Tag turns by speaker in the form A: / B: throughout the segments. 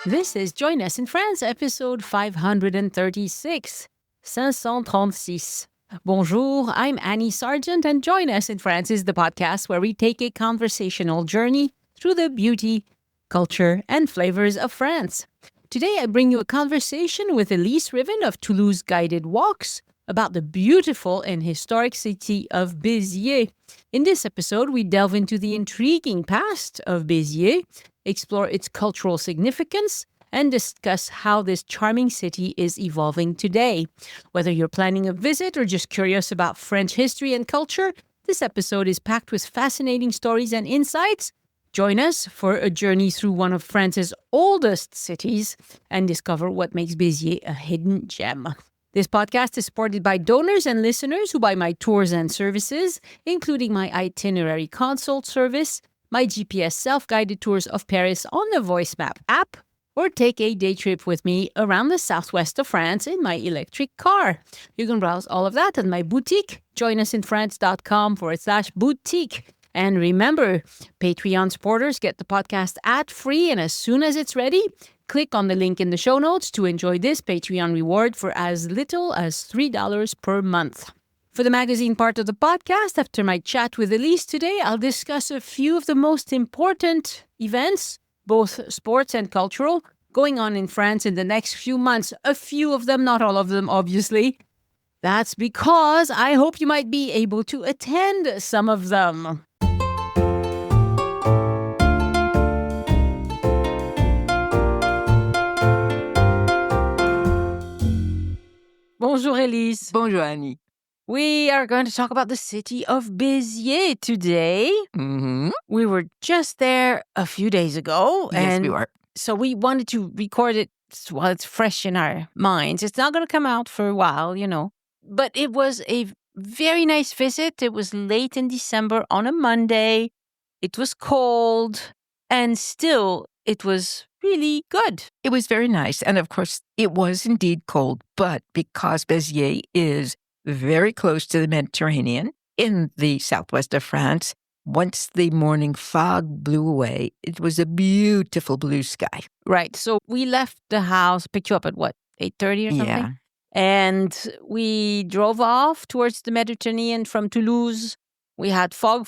A: This is Join Us in France, episode 536. 536. Bonjour, I'm Annie Sargent, and Join Us in France is the podcast where we take a conversational journey through the beauty, culture, and flavors of France. Today, I bring you a conversation with Elyse Rivin of Toulouse Guided Walks about the beautiful and historic city of Béziers. In this episode, we delve into the intriguing past of Béziers, explore its cultural significance, and discuss how this charming city is evolving today. Whether you're planning a visit or just curious about French history and culture, this episode is packed with fascinating stories and insights. Join us for a journey through one of France's oldest cities and discover what makes Béziers a hidden gem. This podcast is supported by donors and listeners who buy my tours and services, including my itinerary consult service, my GPS self-guided tours of Paris on the VoiceMap app, or take a day trip with me around the southwest of France in my electric car. You can browse all of that at my boutique, joinusinfrance.com/boutique. And remember, Patreon supporters get the podcast ad-free, and as soon as it's ready, click on the link in the show notes to enjoy this Patreon reward for as little as $3 per month. For the magazine part of the podcast, after my chat with Elyse today, I'll discuss a few of the most important events, both sports and cultural, going on in France in the next few months. A few of them, not all of them, obviously. That's because I hope you might be able to attend some of them. Bonjour, Elyse.
B: Bonjour, Annie.
A: We are going to talk about the city of Béziers today.
B: Mm-hmm.
A: We were just there a few days ago.
B: Yes, we were.
A: So we wanted to record it while it's fresh in our minds. It's not going to come out for a while, you know. But it was a very nice visit. It was late in December on a Monday. It was cold. And still, it was really good.
B: It was very nice. And of course, it was indeed cold. But because Béziers is very close to the Mediterranean in the southwest of France, once the morning fog blew away, it was a beautiful blue sky.
A: Right. So we left the house, picked you up at what, 8:30 or something?
B: Yeah.
A: And we drove off towards the Mediterranean from Toulouse. We had fog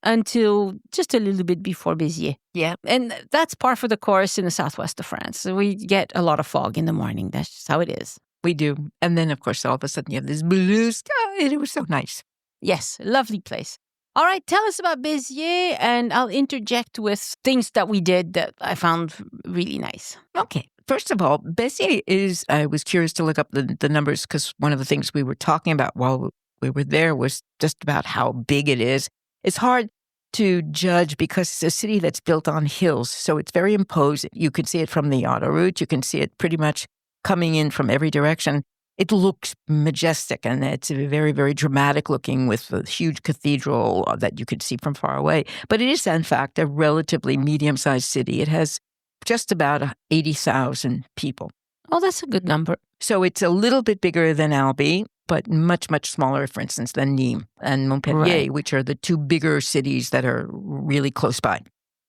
A: until just a little bit before Béziers.
B: Yeah.
A: And that's par for the course in the southwest of France. We get a lot of fog in the morning. That's just how it is.
B: We do. And then, of course, all of a sudden you have this blue sky, and it was so nice.
A: Yes, lovely place. All right, tell us about Béziers, and I'll interject with things that we did that I found really nice.
B: Okay. First of all, Béziers is, I was curious to look up the numbers because one of the things we were talking about while we were there was just about how big it is. It's hard to judge because it's a city that's built on hills, so it's very imposing. You can see it from the autoroute. You can see it pretty much coming in from every direction. It looks majestic, and it's very, very dramatic looking with a huge cathedral that you can see from far away. But it is, in fact, a relatively medium-sized city. It has just about 80,000 people.
A: Oh, that's a good number.
B: So it's a little bit bigger than Albi, but much, much smaller, for instance, than Nîmes and Montpellier,
A: Right.
B: which are the two bigger cities that are really close by.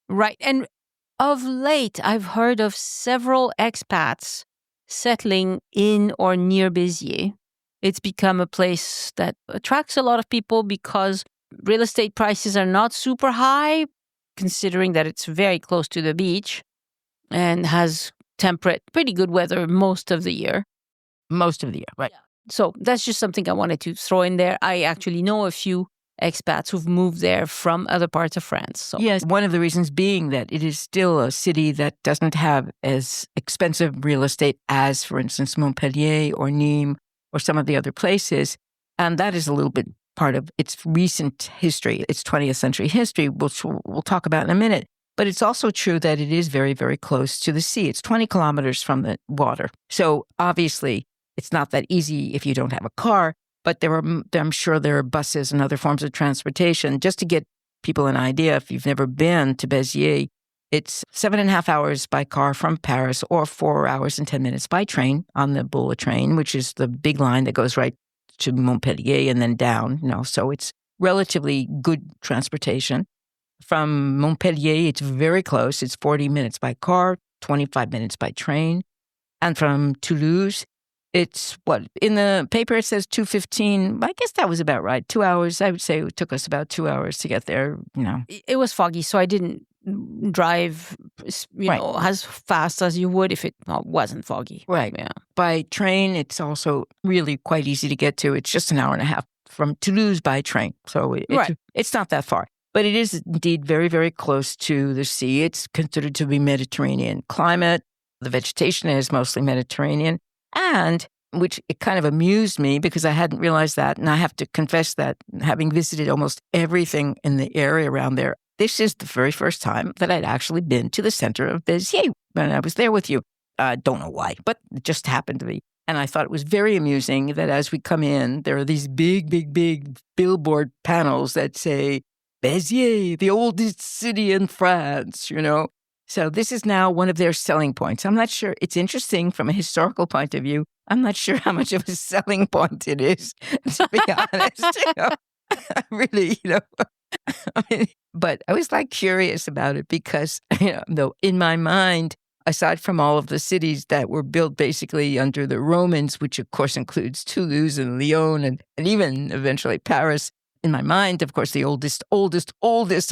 A: Right. And of late, I've heard of several expats settling in or near Béziers. It's become a place that attracts a lot of people because real estate prices are not super high, considering that it's very close to the beach and has temperate, pretty good weather most of the year.
B: Most of the year, right.
A: So that's just something I wanted to throw in there. I actually know a few expats who've moved there from other parts of France. So.
B: Yes, one of the reasons being that it is still a city that doesn't have as expensive real estate as, for instance, Montpellier or Nîmes or some of the other places. And that is a little bit part of its recent history, its 20th century history, which we'll talk about in a minute. But it's also true that it is very, very close to the sea. It's 20 kilometers from the water. So obviously, it's not that easy if you don't have a car. But I'm sure there are buses and other forms of transportation. Just to get people an idea, if you've never been to Béziers, it's 7.5 hours by car from Paris or 4 hours and 10 minutes by train on the Bulla train, which is the big line that goes right to Montpellier and then down. So it's relatively good transportation. From Montpellier, it's very close. It's 40 minutes by car, 25 minutes by train. And from Toulouse, it's in the paper it says 2:15. I guess that was about right. 2 hours. I would say it took us about 2 hours to get there,
A: It was foggy, so I didn't drive, as fast as you would if it wasn't foggy.
B: Right.
A: Yeah.
B: By train, it's also really quite easy to get to. It's just an hour and a half from Toulouse by train. So it's not that far. But it is indeed very, very close to the sea. It's considered to be Mediterranean climate. The vegetation is mostly Mediterranean. And which it kind of amused me because I hadn't realized that. And I have to confess that having visited almost everything in the area around there, this is the very first time that I'd actually been to the center of Béziers when I was there with you. I don't know why, but it just happened to be. And I thought it was very amusing that as we come in, there are these big, big, big billboard panels that say, Béziers, the oldest city in France, So this is now one of their selling points. I'm not sure. It's interesting from a historical point of view. I'm not sure how much of a selling point it is, to be honest. Really, but I was curious about it because, though in my mind, aside from all of the cities that were built basically under the Romans, which of course includes Toulouse and Lyon and even eventually Paris, in my mind, of course, the oldest,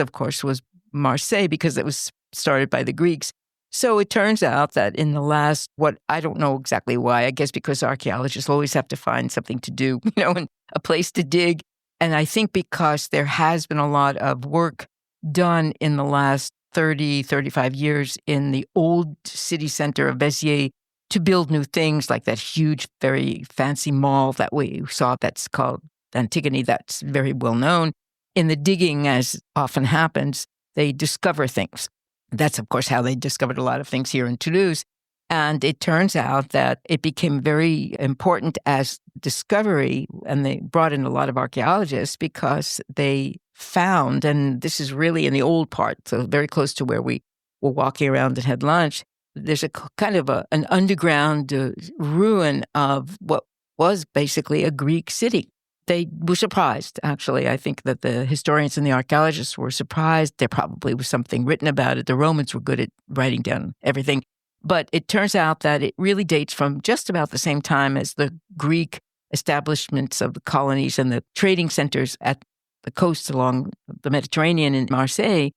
B: of course, was Marseille because it was started by the Greeks. So it turns out that in the last, I don't know exactly why, I guess because archaeologists always have to find something to do, and a place to dig. And I think because there has been a lot of work done in the last 30, 35 years in the old city center of Béziers to build new things like that huge, very fancy mall that we saw that's called Antigone, that's very well known. In the digging, as often happens, they discover things. That's, of course, how they discovered a lot of things here in Toulouse. And it turns out that it became very important as discovery, and they brought in a lot of archaeologists because they found, and this is really in the old part, so very close to where we were walking around and had lunch, there's a kind of an underground ruin of what was basically a Greek city. They were surprised, actually. I think that the historians and the archaeologists were surprised. There probably was something written about it. The Romans were good at writing down everything. But it turns out that it really dates from just about the same time as the Greek establishments of the colonies and the trading centers at the coast along the Mediterranean in Marseille.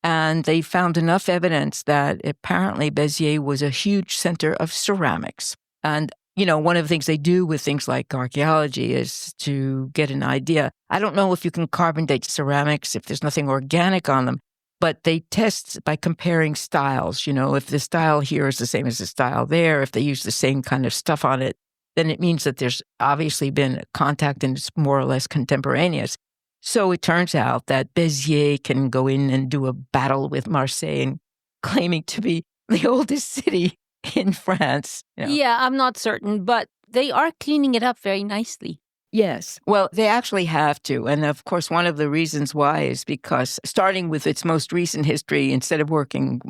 B: And they found enough evidence that apparently Béziers was a huge center of ceramics. And one of the things they do with things like archaeology is to get an idea. I don't know if you can carbon date ceramics, if there's nothing organic on them, but they test by comparing styles. If the style here is the same as the style there, if they use the same kind of stuff on it, then it means that there's obviously been contact and it's more or less contemporaneous. So it turns out that Béziers can go in and do a battle with Marseille and claiming to be the oldest city in France.
A: Yeah, I'm not certain, but they are cleaning it up very nicely.
B: Yes. Well, they actually have to. And of course, one of the reasons why is because starting with its most recent history, instead of working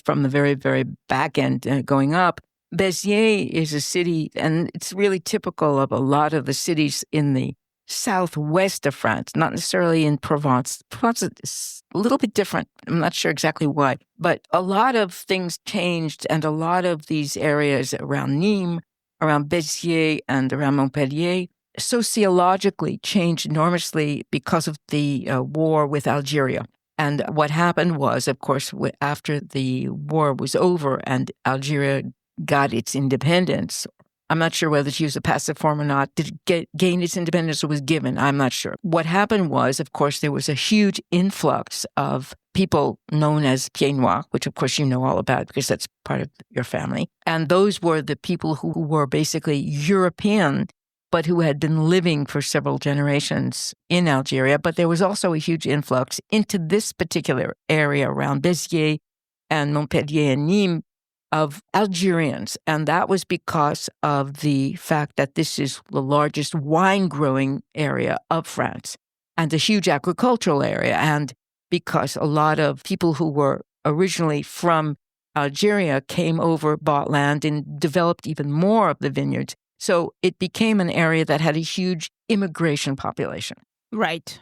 B: from the very, very back end going up, Béziers is a city, and it's really typical of a lot of the cities in the southwest of France, not necessarily in Provence. Provence is a little bit different. I'm not sure exactly why. But a lot of things changed, and a lot of these areas around Nîmes, around Béziers, and around Montpellier sociologically changed enormously because of the war with Algeria. And what happened was, of course, after the war was over and Algeria got its independence, I'm not sure whether to use a passive form or not. Did it gain its independence or was given? I'm not sure. What happened was, of course, there was a huge influx of people known as Pieds Noirs, which of course you know all about because that's part of your family. And those were the people who were basically European, but who had been living for several generations in Algeria. But there was also a huge influx into this particular area around Béziers and Montpellier and Nîmes of Algerians. And that was because of the fact that this is the largest wine growing area of France and a huge agricultural area. And because a lot of people who were originally from Algeria came over, bought land, and developed even more of the vineyards. So it became an area that had a huge immigration population.
A: Right.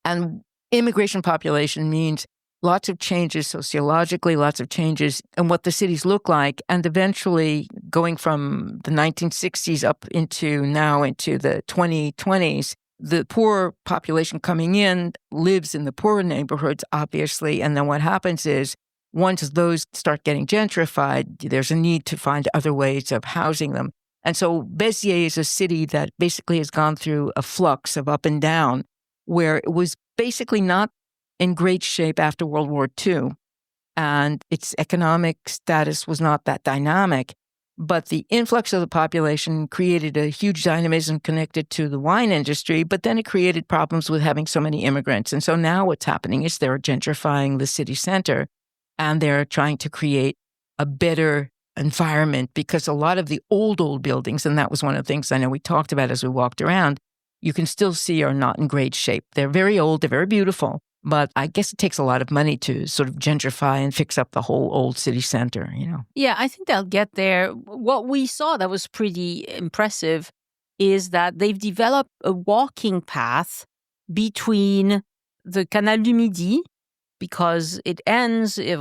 B: And immigration population means lots of changes sociologically, lots of changes in what the cities look like. And eventually going from the 1960s up into now into the 2020s, the poor population coming in lives in the poorer neighborhoods, obviously. And then what happens is once those start getting gentrified, there's a need to find other ways of housing them. And so Béziers is a city that basically has gone through a flux of up and down, where it was basically not in great shape after World War II. And its economic status was not that dynamic. But the influx of the population created a huge dynamism connected to the wine industry, but then it created problems with having so many immigrants. And so now what's happening is they're gentrifying the city center, and they're trying to create a better environment, because a lot of the old buildings, and that was one of the things I know we talked about as we walked around, you can still see are not in great shape. They're very old, they're very beautiful, but I guess it takes a lot of money to sort of gentrify and fix up the whole old city center, you know.
A: Yeah, I think they'll get there. What we saw that was pretty impressive is that they've developed a walking path between the Canal du Midi, because it ends, it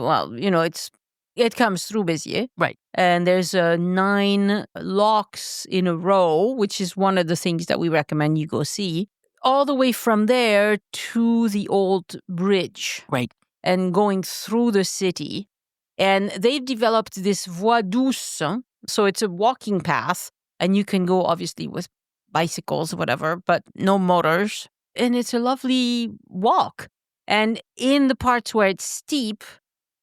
A: comes through Béziers.
B: Right.
A: And there's 9 locks in a row, which is one of the things that we recommend you go see, all the way from there to the old bridge.
B: Right.
A: And going through the city. And they've developed this voie douce. So it's a walking path, and you can go obviously with bicycles or whatever, but no motors. And it's a lovely walk. And in the parts where it's steep,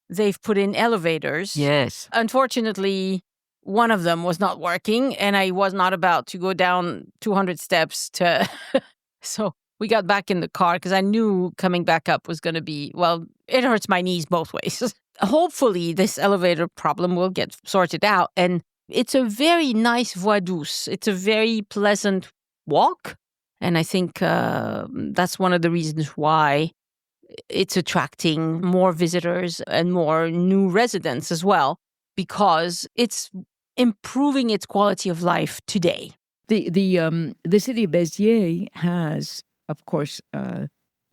A: they've put in elevators.
B: Yes.
A: Unfortunately, one of them was not working, and I was not about to go down 200 steps to... So we got back in the car because I knew coming back up was going to be, it hurts my knees both ways. Hopefully, this elevator problem will get sorted out. And it's a very nice voie douce. It's a very pleasant walk. And I think that's one of the reasons why it's attracting more visitors and more new residents as well, because it's improving its quality of life today.
B: The city of Béziers has, of course, a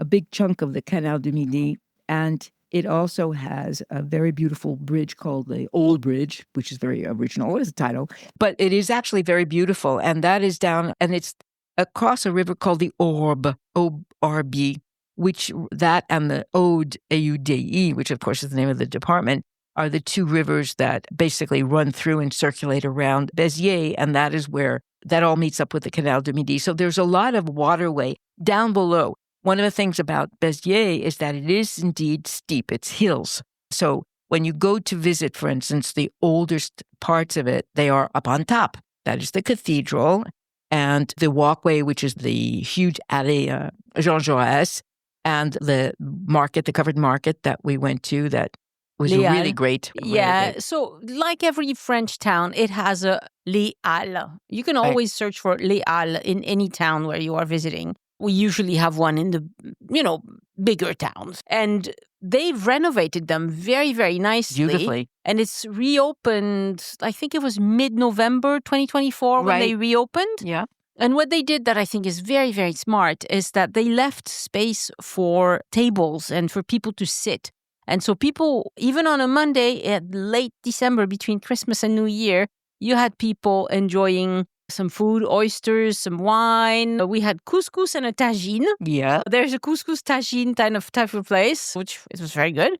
B: big chunk of the Canal du Midi, and it also has a very beautiful bridge called the Old Bridge, which is very original. What is the title? But it is actually very beautiful, and that is down, and it's across a river called the Orbe, O-R-B, which that and the Aude, A-U-D-E, which of course is the name of the department, are the 2 rivers that basically run through and circulate around Béziers, and that is where that all meets up with the Canal du Midi. So there's a lot of waterway down below. One of the things about Béziers is that it is indeed steep. It's hills. So when you go to visit, for instance, the oldest parts of it, they are up on top. That is the cathedral and the walkway, which is the huge alley Jean Jaurès, and the market, the covered market that we went to that was really great.
A: Yeah. So like every French town, it has a Les Halles. You can always search for Les Halles in any town where you are visiting. We usually have one in the, bigger towns. And they've renovated them very, very nicely.
B: Beautifully.
A: And it's reopened, I think it was mid-November 2024 when they reopened.
B: Yeah.
A: And what they did that I think is very, very smart is that they left space for tables and for people to sit. And so people, even on a Monday at late December between Christmas and New Year, you had people enjoying some food, oysters, some wine. We had couscous and a tagine.
B: Yeah.
A: There's a couscous tagine type of place, which it was very good.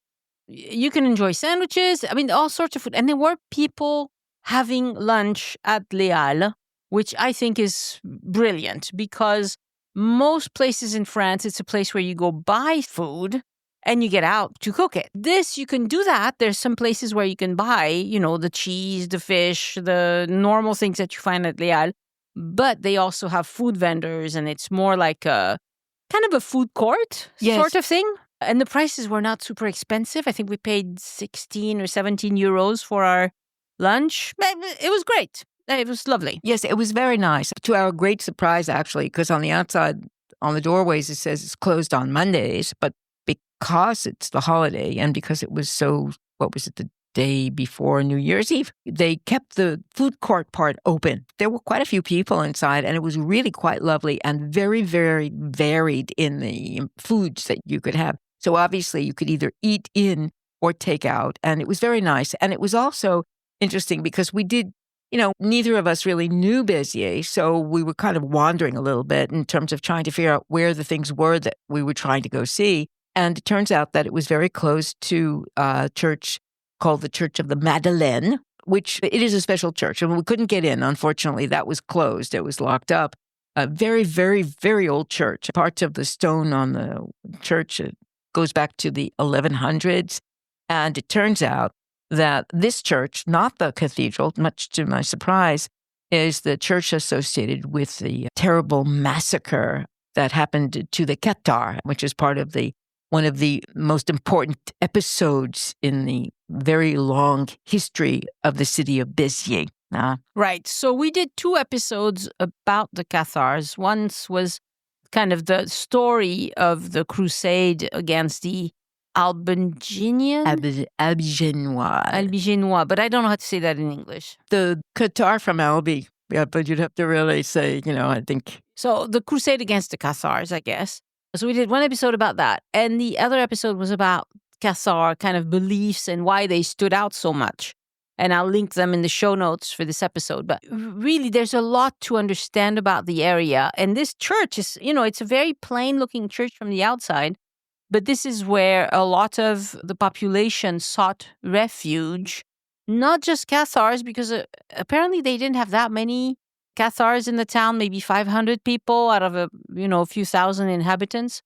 A: You can enjoy sandwiches. I mean, all sorts of food. And there were people having lunch at Les Halles, which I think is brilliant, because most places in France, it's a place where you go buy food and you get out to cook it. This, you can do that. There's some places where you can buy, the cheese, the fish, the normal things that you find at Les Halles. But they also have food vendors, and it's more like a kind of a food court sort of thing. And the prices were not super expensive. I think we paid 16 or 17 euros for our lunch. It was great. It was lovely.
B: Yes, it was very nice. To our great surprise, actually, because on the outside, on the doorways, it says it's closed on Mondays, but because it's the holiday and because it was the day before New Year's Eve, they kept the food court part open. There were quite a few people inside, and it was really quite lovely and very, very varied in the foods that you could have. So obviously you could either eat in or take out. And it was very nice. And it was also interesting because we did, neither of us really knew Béziers. So we were kind of wandering a little bit in terms of trying to figure out where the things were that we were trying to go see. And it turns out that it was very close to a church called the Church of the Madeleine, which it is a special church. And we couldn't get in. Unfortunately, that was closed. It was locked up. A very, very, very old church. Parts of the stone on the church goes back to the 1100s. And it turns out that this church, not the cathedral, much to my surprise, is the church associated with the terrible massacre that happened to the Cathar, which is part of one of the most important episodes in the very long history of the city of Béziers.
A: Right. So we did 2 episodes about the Cathars. Once was kind of the story of the crusade against the Albigenian? Albigenois, but I don't know how to say that in English.
B: The Cathar from Albi. Yeah, but you'd have to really say, I think.
A: So the crusade against the Cathars, I guess. So we did 1 episode about that. And the other episode was about Cathar kind of beliefs and why they stood out so much. And I'll link them in the show notes for this episode. But really, there's a lot to understand about the area. And this church is, it's a very plain looking church from the outside. But this is where a lot of the population sought refuge. Not just Cathars, because apparently they didn't have that many Cathars in the town, maybe 500 people out of a few thousand inhabitants.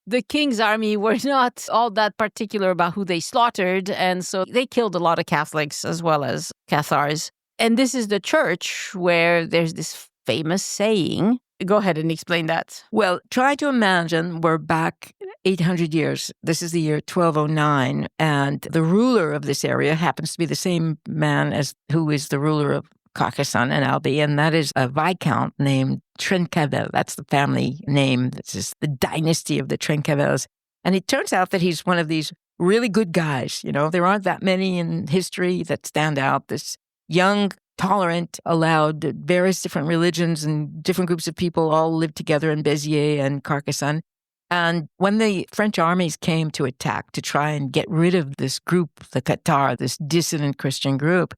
A: The king's army were not all that particular about who they slaughtered, and so they killed a lot of Catholics as well as Cathars. And this is the church where there's this famous saying. Go ahead and explain that.
B: Well, try to imagine we're back 800 years. This is the year 1209, and the ruler of this area happens to be the same man as who is the ruler of Carcassonne and Albi, and that is a viscount named Trencavel. That's the family name. This is the dynasty of the Trencavels. And it turns out that he's one of these really good guys. There aren't that many in history that stand out. This young, tolerant, allowed various different religions and different groups of people all live together in Béziers and Carcassonne. And when the French armies came to attack to try and get rid of this group, the Cathar, this dissident Christian group,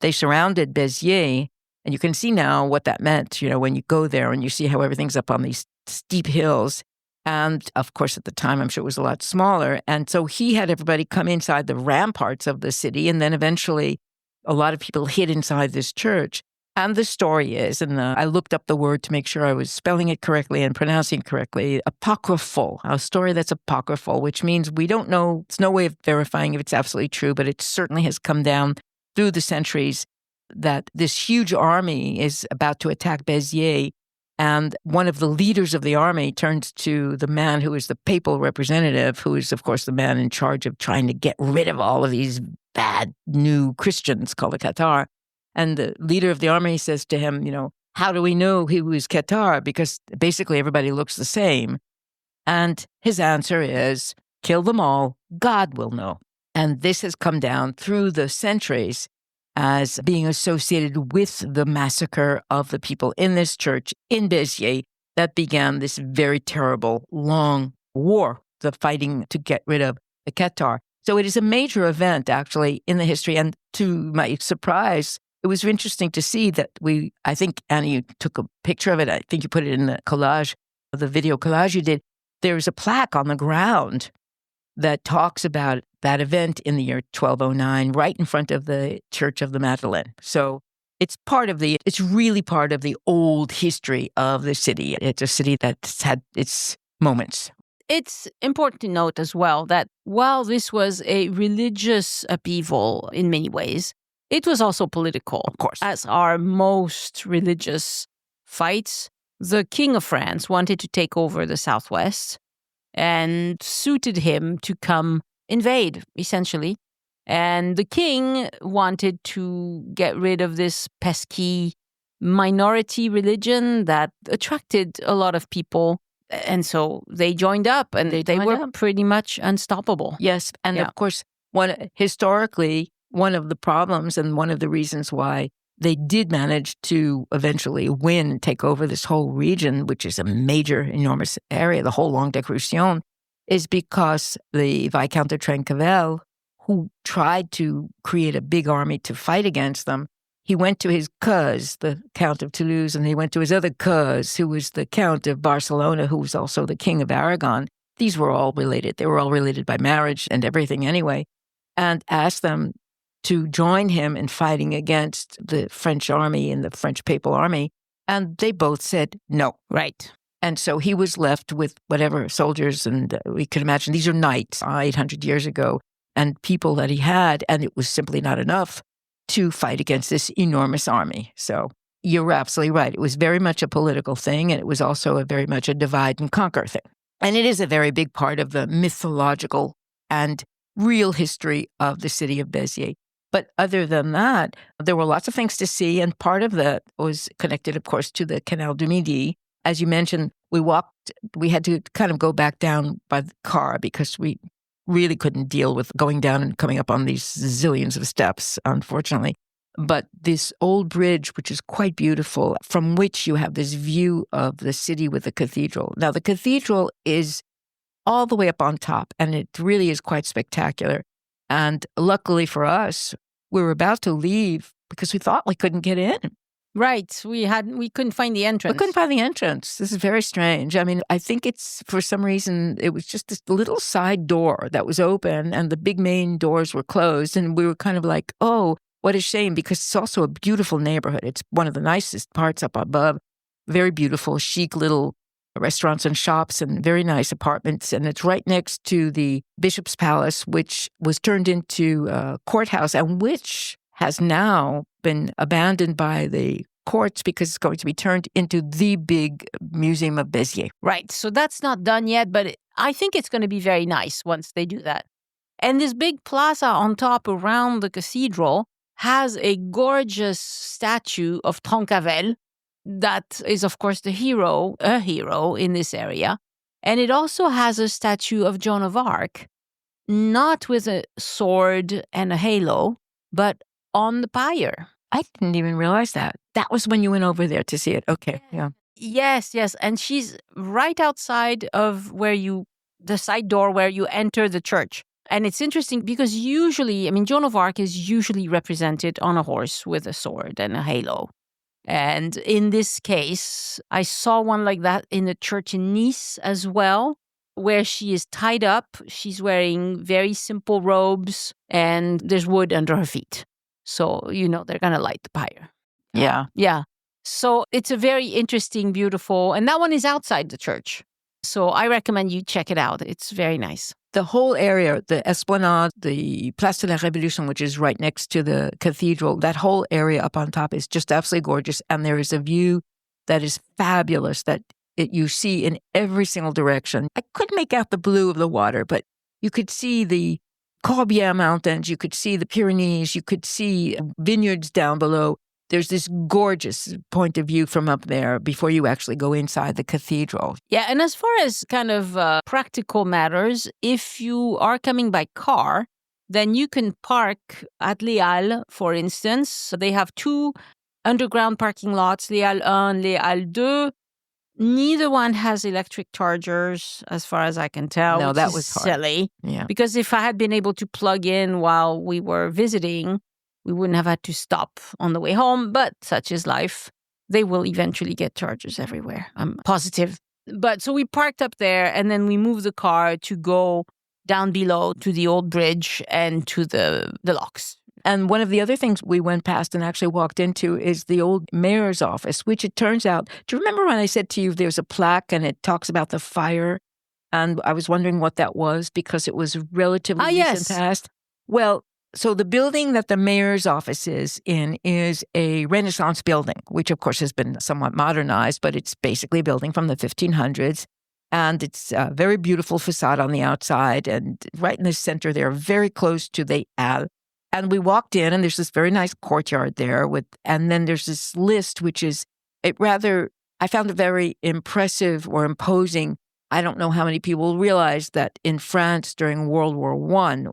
B: they surrounded Béziers, and you can see now what that meant, when you go there and you see how everything's up on these steep hills. And of course, at the time, I'm sure it was a lot smaller. And so he had everybody come inside the ramparts of the city. And then eventually, a lot of people hid inside this church. And the story is, and I looked up the word to make sure I was spelling it correctly and pronouncing it correctly, apocryphal, a story that's apocryphal, which means we don't know, it's no way of verifying if it's absolutely true, but it certainly has come down through the centuries that this huge army is about to attack Béziers, and one of the leaders of the army turns to the man who is the papal representative, who is, of course, the man in charge of trying to get rid of all of these bad new Christians called the Cathar. And the leader of the army says to him, how do we know he was Cathar? Because basically everybody looks the same. And his answer is, kill them all, God will know. And this has come down through the centuries as being associated with the massacre of the people in this church in Béziers that began this very terrible, long war, the fighting to get rid of the Cathar. So it is a major event, actually, in the history. And to my surprise, it was interesting to see that I think, Annie, you took a picture of it. I think you put it in the collage, the video collage you did. There's a plaque on the ground that talks about that event in the year 1209, right in front of the Church of the Madeleine. So it's really part of the old history of the city. It's a city that's had its moments.
A: It's important to note as well that while this was a religious upheaval in many ways, it was also political.
B: Of course.
A: As are most religious fights. The King of France wanted to take over the Southwest and suited him to come invade, essentially. And the king wanted to get rid of this pesky minority religion that attracted a lot of people. And so they joined up, and they were pretty much unstoppable.
B: Yes. And of course, historically, one of the problems and one of the reasons why they did manage to eventually win and take over this whole region, which is a major, enormous area, the whole Languedoc-Roussillon, is because the Viscount de Trencavel, who tried to create a big army to fight against them, he went to his cuz, the Count of Toulouse, and he went to his other cuz, who was the Count of Barcelona, who was also the King of Aragon. These were all related. They were all related by marriage and everything anyway, and asked them to join him in fighting against the French army and the French papal army. And they both said no.
A: Right.
B: And so he was left with whatever soldiers, and we could imagine these are knights 800 years ago, and people that he had, and it was simply not enough to fight against this enormous army. So you're absolutely right. It was very much a political thing, and it was also very much a divide and conquer thing. And it is a very big part of the mythological and real history of the city of Béziers. But other than that, there were lots of things to see, and part of that was connected, of course, to the Canal du Midi. As you mentioned, we had to kind of go back down by the car because we really couldn't deal with going down and coming up on these zillions of steps, unfortunately. But this old bridge, which is quite beautiful, from which you have this view of the city with the cathedral. Now, the cathedral is all the way up on top, and it really is quite spectacular. And luckily for us, we were about to leave because we thought we couldn't get in.
A: Right. We couldn't find the entrance.
B: We couldn't find the entrance. This is very strange. I mean, I think it's, for some reason, it was just this little side door that was open and the big main doors were closed. And we were kind of like, oh, what a shame, because it's also a beautiful neighborhood. It's one of the nicest parts up above. Very beautiful, chic little restaurants and shops and very nice apartments. And it's right next to the Bishop's Palace, which was turned into a courthouse and which has now been abandoned by the courts because it's going to be turned into the big Museum of Béziers.
A: Right. So that's not done yet, but I think it's going to be very nice once they do that. And this big plaza on top around the cathedral has a gorgeous statue of Trencavel that is, of course, a hero in this area. And it also has a statue of Joan of Arc, not with a sword and a halo, but on the pyre.
B: I didn't even realize that. That was when you went over there to see it. Okay, yeah.
A: Yes. And she's right outside of the side door where you enter the church. And it's interesting because usually, Joan of Arc is usually represented on a horse with a sword and a halo. And in this case, I saw one like that in the church in Nice as well, where she is tied up. She's wearing very simple robes and there's wood under her feet. So, they're going to light the pyre.
B: Yeah.
A: Yeah. So it's a very interesting, beautiful, and that one is outside the church. So I recommend you check it out. It's very nice.
B: The whole area, the Esplanade, the Place de la Révolution, which is right next to the cathedral, that whole area up on top is just absolutely gorgeous. And there is a view that is fabulous that you see in every single direction. I couldn't make out the blue of the water, but you could see the Corbière Mountains, you could see the Pyrenees, you could see vineyards down below. There's this gorgeous point of view from up there before you actually go inside the cathedral.
A: Yeah, and as far as kind of practical matters, if you are coming by car, then you can park at Les Halles, for instance. So they have two underground parking lots, Les Halles 1, Les Halles 2. Neither one has electric chargers, as far as I can tell.
B: No, that was
A: silly.
B: Yeah.
A: Because if I had been able to plug in while we were visiting, we wouldn't have had to stop on the way home. But such is life. They will eventually get chargers everywhere. I'm positive. But so we parked up there and then we moved the car to go down below to the old bridge and to the locks.
B: And one of the other things we went past and actually walked into is the old mayor's office, which it turns out, do you remember when I said to you there's a plaque and it talks about the fire? And I was wondering what that was because it was relatively recent past. Well, so the building that the mayor's office is in is a Renaissance building, which of course has been somewhat modernized, but it's basically a building from the 1500s. And it's a very beautiful facade on the outside and right in the center there, very close to the Halles. And we walked in, and there's this very nice courtyard there and then there's this list, which is I found it very impressive or imposing. I don't know how many people realize that in France during World War I,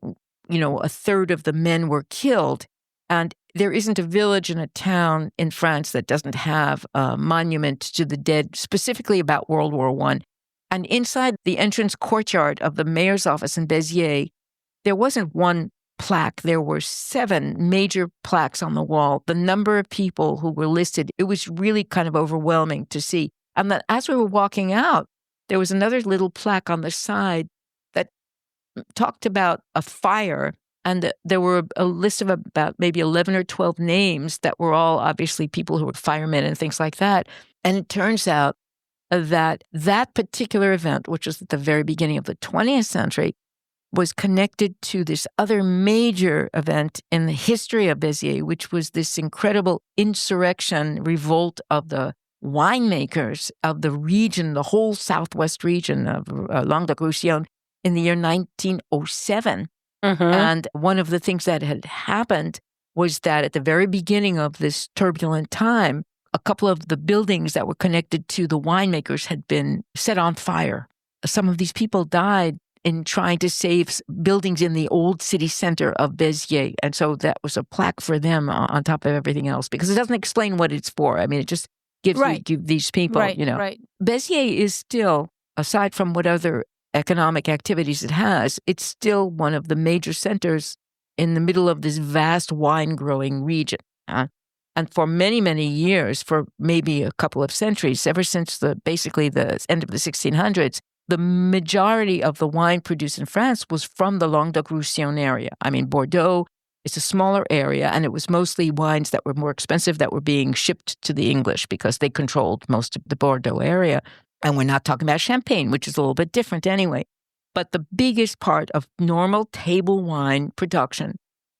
B: a third of the men were killed. And there isn't a village and a town in France that doesn't have a monument to the dead, specifically about World War I. And inside the entrance courtyard of the mayor's office in Béziers, there wasn't one plaque. There were 7 major plaques on the wall. The number of people who were listed, it was really kind of overwhelming to see. And then as we were walking out, there was another little plaque on the side that talked about a fire. And there were a list of about maybe 11 or 12 names that were all obviously people who were firemen and things like that. And it turns out that that particular event, which was at the very beginning of the 20th century, was connected to this other major event in the history of Béziers, which was this incredible insurrection, revolt of the winemakers of the region, the whole southwest region of Languedoc-Roussillon in the year 1907. And one of the things that had happened was that at the very beginning of this turbulent time, a couple of the buildings that were connected to the winemakers had been set on fire. Some of these people died in trying to save buildings in the old city center of Béziers. And so that was a plaque for them on top of everything else, because it doesn't explain what it's for. I mean, it just gives you these people, you know. Béziers is still, aside from what other economic activities it has, it's still one of the major centers in the middle of this vast wine growing region. And for many, many years, for maybe a couple of centuries, ever since basically the end of the 1600s, the majority of the wine produced in France was from the Languedoc-Roussillon area. I mean, Bordeaux is a smaller area, and it was mostly wines that were more expensive that were being shipped to the English because they controlled most of the Bordeaux area. And we're not talking about Champagne, which is a little bit different anyway. But the biggest part of normal table wine production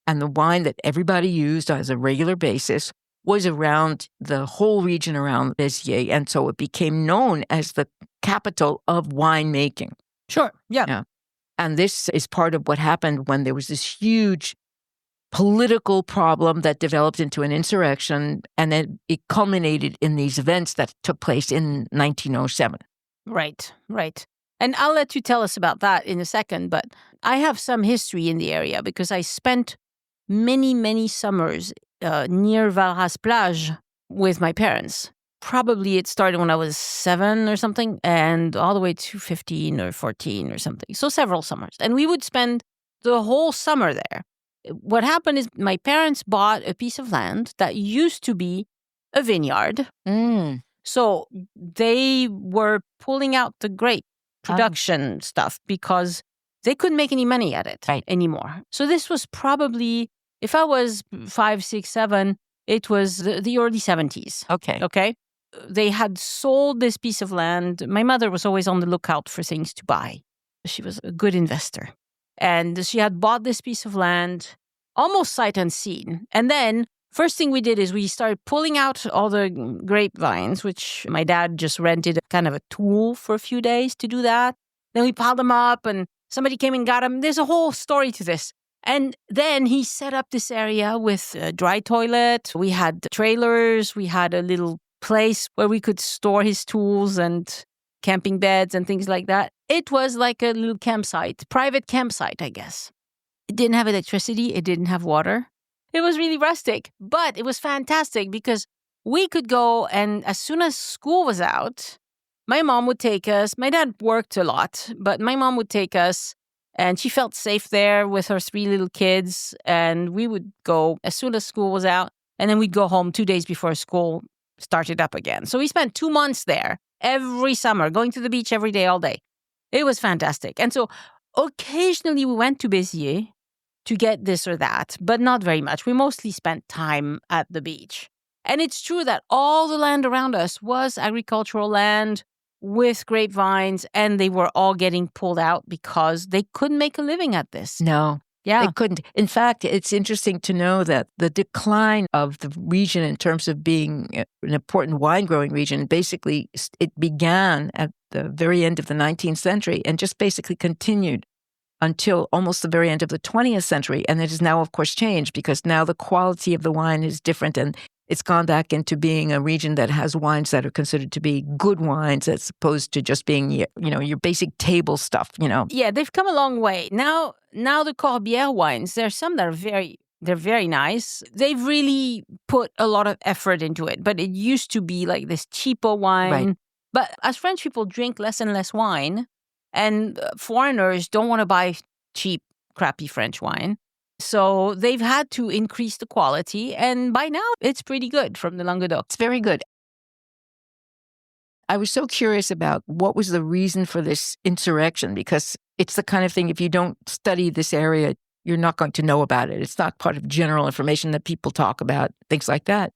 B: and the wine that everybody used as a regular basis was around the whole region around Béziers. And so it became known as the capital of winemaking.
A: Sure, yeah.
B: And this is part of what happened when there was this huge political problem that developed into an insurrection, and then it culminated in these events that took place in 1907.
A: Right. And I'll let you tell us about that in a second, but I have some history in the area because I spent many, many summers near Valras-Plage with my parents. Probably it started when I was 7 or something, and all the way to 15 or 14 or something. So several summers. And we would spend the whole summer there. What happened is my parents bought a piece of land that used to be a vineyard. So they were pulling out the grape production stuff because they couldn't make any money at it anymore. So this was probably, if I was 5, 6, 7, it was the early 70s. Okay. They had sold this piece of land. My mother was always on the lookout for things to buy. She was a good investor. And she had bought this piece of land almost sight unseen. And then first thing we did is we started pulling out all the grapevines, which my dad just rented kind of a tool for a few days to do that. Then we piled them up and somebody came and got them. There's a whole story to this. And then he set up this area with a dry toilet. We had trailers. We had a little place where we could store his tools and camping beds and things like that. It was like a little campsite, private campsite, I guess. It didn't have electricity. It didn't have water. It was really rustic, but it was fantastic because we could go, and as soon as school was out, my mom would take us. My dad worked a lot, but my mom would take us, and she felt safe there with her 3 little kids, and we would go as soon as school was out, and then we'd go home 2 days before school started up again. So we spent 2 months there every summer, going to the beach every day, all day. It was fantastic. And so occasionally we went to Béziers to get this or that, but not very much. We mostly spent time at the beach. And it's true that all the land around us was agricultural land with grapevines, and they were all getting pulled out because they couldn't make a living at this.
B: No.
A: Yeah.
B: They couldn't. In fact, it's interesting to know that the decline of the region in terms of being an important wine-growing region, basically it began at the very end of the 19th century and just basically continued until almost the very end of the 20th century. And it has now, of course, changed because now the quality of the wine is different, and it's gone back into being a region that has wines that are considered to be good wines as opposed to just being, your basic table stuff,
A: Yeah, they've come a long way. Now the Corbière wines, there's some that are they're very nice. They've really put a lot of effort into it, but it used to be like this cheaper wine.
B: Right.
A: But as French people drink less and less wine, and foreigners don't want to buy cheap, crappy French wine. So they've had to increase the quality. And by now, it's pretty good from the Languedoc.
B: It's very good. I was so curious about what was the reason for this insurrection, because it's the kind of thing, if you don't study this area, you're not going to know about it. It's not part of general information that people talk about, things like that.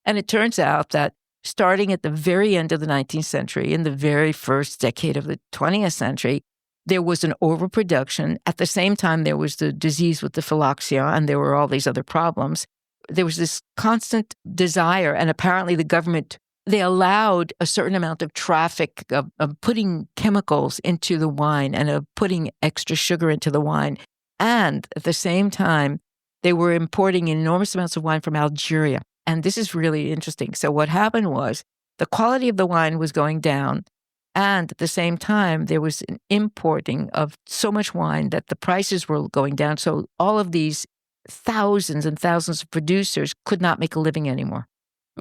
B: And it turns out that starting at the very end of the 19th century, in the very first decade of the 20th century, there was an overproduction. At the same time, there was the disease with the phylloxera, and there were all these other problems. There was this constant desire, and apparently the government, they allowed a certain amount of traffic of putting chemicals into the wine and of putting extra sugar into the wine. And at the same time, they were importing enormous amounts of wine from Algeria. And this is really interesting. So what happened was the quality of the wine was going down. And at the same time, there was an importing of so much wine that the prices were going down. So all of these thousands and thousands of producers could not make a living anymore.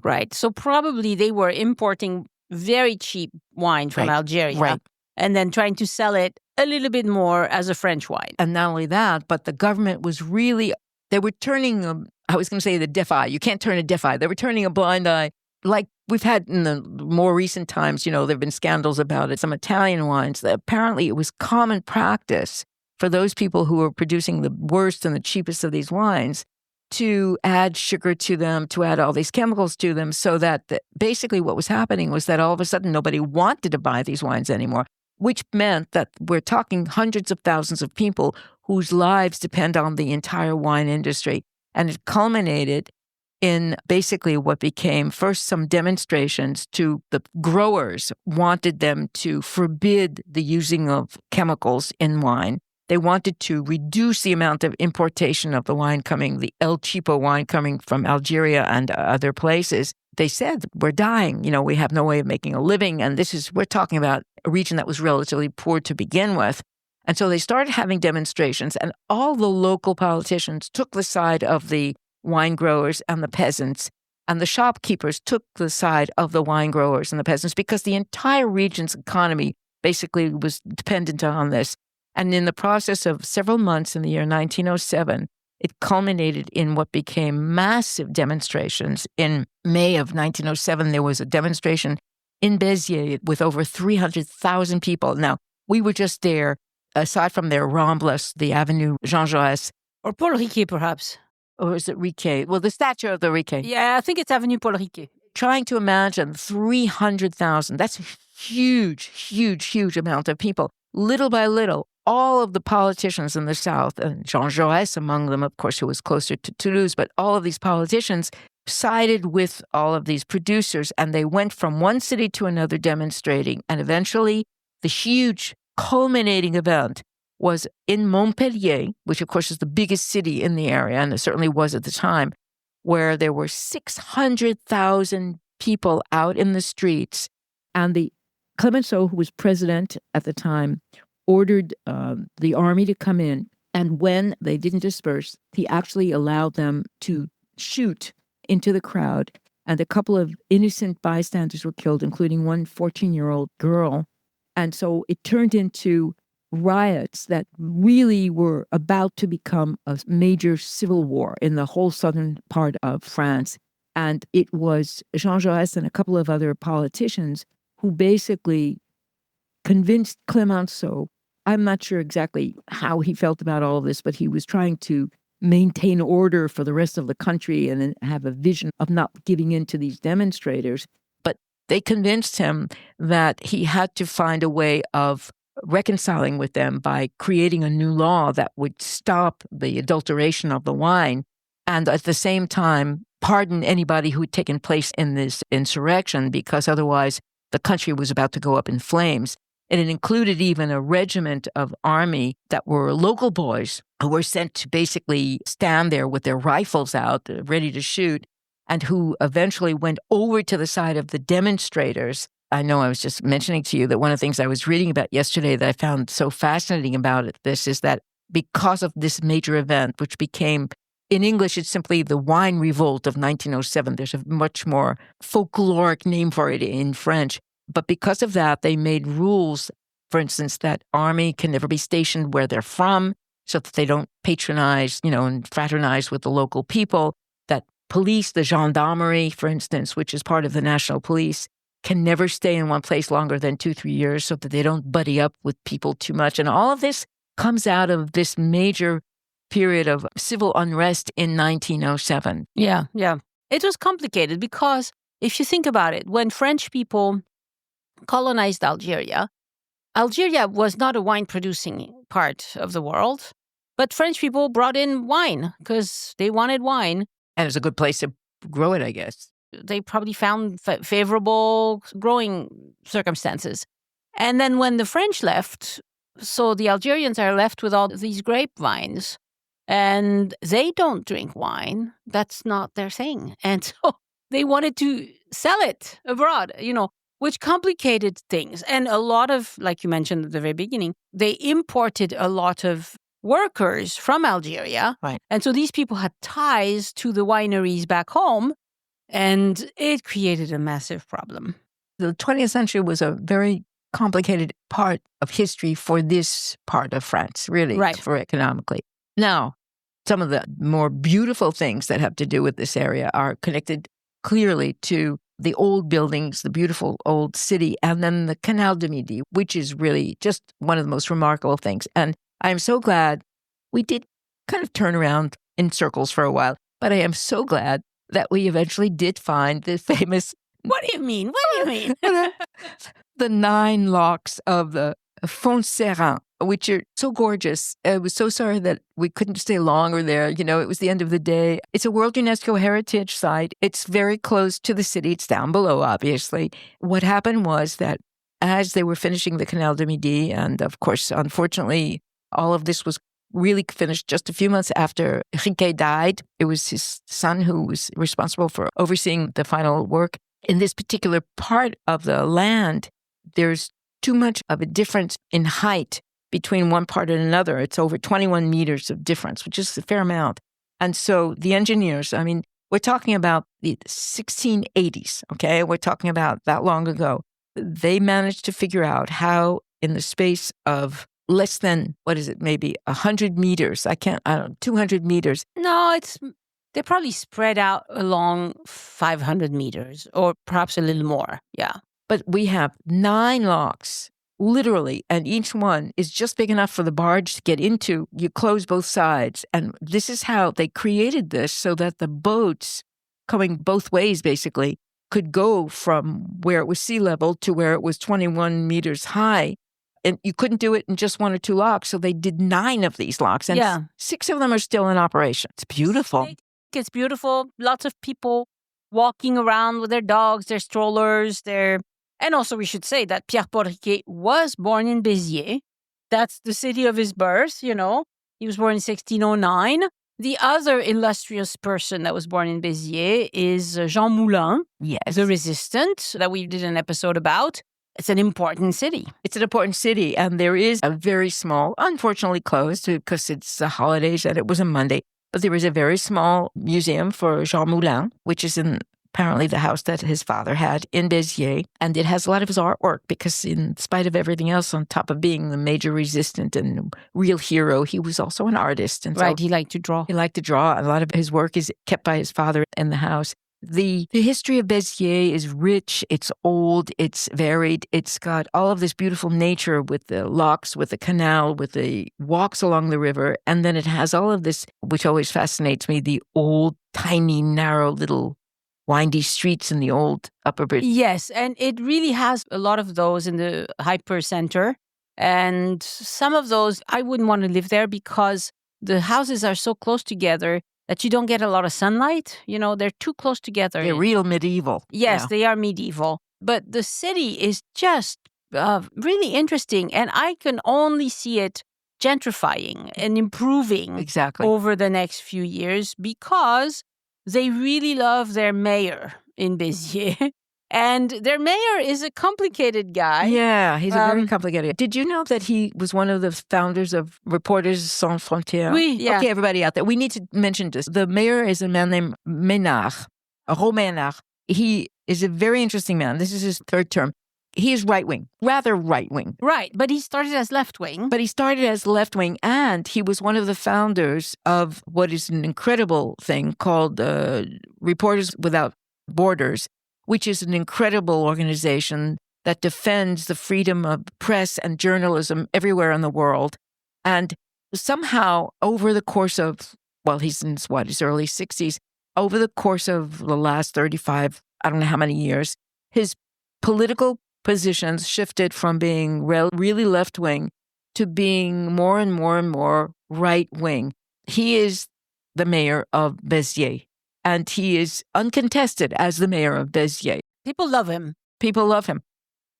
A: Right. So probably they were importing very cheap wine from Algeria.
B: Right.
A: And then trying to sell it a little bit more as a French wine.
B: And not only that, but the government was really, they were turning, I was going to say the deaf eye. You can't turn a deaf eye. They were turning a blind eye. Like we've had in the more recent times, there have been scandals about it. Some Italian wines, that apparently it was common practice for those people who were producing the worst and the cheapest of these wines to add sugar to them, to add all these chemicals to them, so that basically what was happening was that all of a sudden nobody wanted to buy these wines anymore, which meant that we're talking hundreds of thousands of people whose lives depend on the entire wine industry. And it culminated in basically what became first some demonstrations to the growers wanted them to forbid the using of chemicals in wine. They wanted to reduce the amount of importation of the wine coming, the El Cheapo wine coming from Algeria and other places. They said, we're dying, we have no way of making a living. And we're talking about a region that was relatively poor to begin with. And so they started having demonstrations, and all the local politicians took the side of the wine growers and the peasants, and the shopkeepers took the side of the wine growers and the peasants, because the entire region's economy basically was dependent on this. And in the process of several months in the year 1907, it culminated in what became massive demonstrations. In May of 1907, there was a demonstration in Béziers with over 300,000 people. Now, we were just there, aside from their Rambles, the Avenue Jean Jaurès.
A: Or Paul Riquet, perhaps.
B: Or is it Riquet? Well, the statue of the Riquet.
A: Yeah, I think it's Avenue Paul Riquet.
B: Trying to imagine 300,000. That's a huge, huge, huge amount of people. Little by little, all of the politicians in the South, and Jean Jaurès among them, of course, who was closer to Toulouse, but all of these politicians sided with all of these producers, and they went from one city to another demonstrating. And eventually, the huge culminating event was in Montpellier, which of course is the biggest city in the area, and it certainly was at the time, where there were 600,000 people out in the streets.
C: And the Clemenceau, who was president at the time, ordered the army to come in. And when they didn't disperse, he actually allowed them to shoot into the crowd. And a couple of innocent bystanders were killed, including one 14-year-old girl. And so it turned into riots that really were about to become a major civil war in the whole southern part of France. And it was Jean Jaurès and a couple of other politicians who basically convinced Clemenceau. I'm not sure exactly how he felt about all of this, but he was trying to maintain order for the rest of the country and have a vision of not giving in to these demonstrators.
B: But they convinced him that he had to find a way of reconciling with them by creating a new law that would stop the adulteration of the wine and at the same time pardon anybody who had taken place in this insurrection, because otherwise the country was about to go up in flames. And it included even a regiment of army that were local boys who were sent to basically stand there with their rifles out, ready to shoot, and who eventually went over to the side of the demonstrators. I know I was just mentioning to you that one of the things I was reading about yesterday that I found so fascinating about this is that because of this major event, which became, in English, it's simply the wine revolt of 1907. There's a much more folkloric name for it in French. But because of that, they made rules, for instance, that army can never be stationed where they're from so that they don't patronize, and fraternize with the local people. That police, the gendarmerie, for instance, which is part of the national police, can never stay in one place longer than 2-3 years so that they don't buddy up with people too much. And all of this comes out of this major period of civil unrest in 1907.
A: Yeah. It was complicated because if you think about it, when French people colonized Algeria, Algeria was not a wine-producing part of the world, but French people brought in wine because they wanted wine.
B: And it was a good place to grow it, I guess.
A: They probably found favorable growing circumstances. And then when the French left, so the Algerians are left with all these grapevines, and they don't drink wine. That's not their thing. And so they wanted to sell it abroad, which complicated things. And a lot of, like you mentioned at the very beginning, they imported a lot of workers from Algeria.
B: Right.
A: And so these people had ties to the wineries back home, and it created a massive problem.
B: The 20th century was a very complicated part of history for this part of France, really,
A: Right.
B: for economically. Now, some of the more beautiful things that have to do with this area are connected clearly to the old buildings, the beautiful old city, and then the Canal du Midi, which is really just one of the most remarkable things. And I'm so glad we did kind of turn around in circles for a while, but I am so glad that we eventually did find the famous...
A: What do you mean?
B: the 9 locks of the Fonseranes, which are so gorgeous. I was so sorry that we couldn't stay longer there. It was the end of the day. It's a World UNESCO Heritage Site. It's very close to the city. It's down below, obviously. What happened was that as they were finishing the Canal du Midi, and of course, unfortunately, all of this was really finished just a few months after Riquet died. It was his son who was responsible for overseeing the final work. In this particular part of the land, there's too much of a difference in height between one part and another. It's over 21 meters of difference, which is a fair amount. And so the engineers, we're talking about the 1680s, okay? We're talking about that long ago. They managed to figure out how in the space of less than, maybe 100 meters, 200 meters.
A: No, they're probably spread out along 500 meters or perhaps a little more. Yeah.
B: But we have 9 locks, literally, and each one is just big enough for the barge to get into. You close both sides. And this is how they created this so that the boats coming both ways, basically, could go from where it was sea level to where it was 21 meters high. And you couldn't do it in just 1 or 2 locks. So they did 9 of these locks. And 6 of them are still in operation. It's beautiful.
A: It's beautiful. Lots of people walking around with their dogs, their strollers, And also we should say that Pierre-Paul Riquet was born in Béziers. That's the city of his birth, He was born in 1609. The other illustrious person that was born in Béziers is Jean Moulin,
B: yes,
A: the resistant that we did an episode about. It's an important city.
B: It's an important city, and there is a very small, unfortunately closed because it's the holidays and it was a Monday, but there is a very small museum for Jean Moulin, which is in apparently the house that his father had in Béziers, and it has a lot of his artwork because in spite of everything else, on top of being the major resistant and real hero, he was also an artist. And
A: right, he liked to draw.
B: He liked to draw. A lot of his work is kept by his father in the house. The history of Béziers is rich, it's old, it's varied, it's got all of this beautiful nature with the locks, with the canal, with the walks along the river, and then it has all of this, which always fascinates me, the old, tiny, narrow little windy streets in the old Upper Bridge.
A: Yes, and it really has a lot of those in the hyper center, and some of those, I wouldn't want to live there because the houses are so close together that you don't get a lot of sunlight. They're too close together.
B: They're real medieval.
A: Yes,
B: yeah.
A: They are medieval. But the city is just really interesting. And I can only see it gentrifying and improving
B: exactly
A: over the next few years because they really love their mayor in Béziers. And their mayor is a complicated guy.
B: Yeah, he's a very complicated. Did you know that he was one of the founders of Reporters Sans Frontières?
A: Oui, yeah.
B: Okay, everybody out there, we need to mention this. The mayor is a man named Ménard, Romainard. He is a very interesting man. This is his 3rd term. he is right-wing, rather right-wing.
A: Right, but he started as left-wing.
B: But he started as left-wing, and he was one of the founders of what is an incredible thing called Reporters Without Borders, which is an incredible organization that defends the freedom of press and journalism everywhere in the world. And somehow, over the course of, well, he's in his early 60s, over the course of the last 35, I don't know how many years, his political positions shifted from being really left-wing to being more and more and more right-wing. He is the mayor of Béziers, and he is uncontested as the mayor of Béziers.
A: People love him.
B: People love him.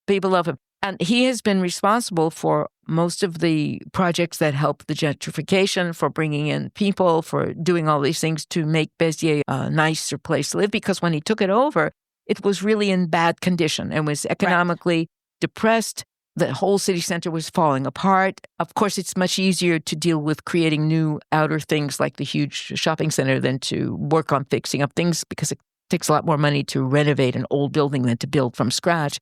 B: People love him. And he has been responsible for most of the projects that help the gentrification, for bringing in people, for doing all these things to make Béziers a nicer place to live. Because when he took it over, it was really in bad condition and was economically depressed. The whole city center was falling apart. Of course, it's much easier to deal with creating new outer things like the huge shopping center than to work on fixing up things, because it takes a lot more money to renovate an old building than to build from scratch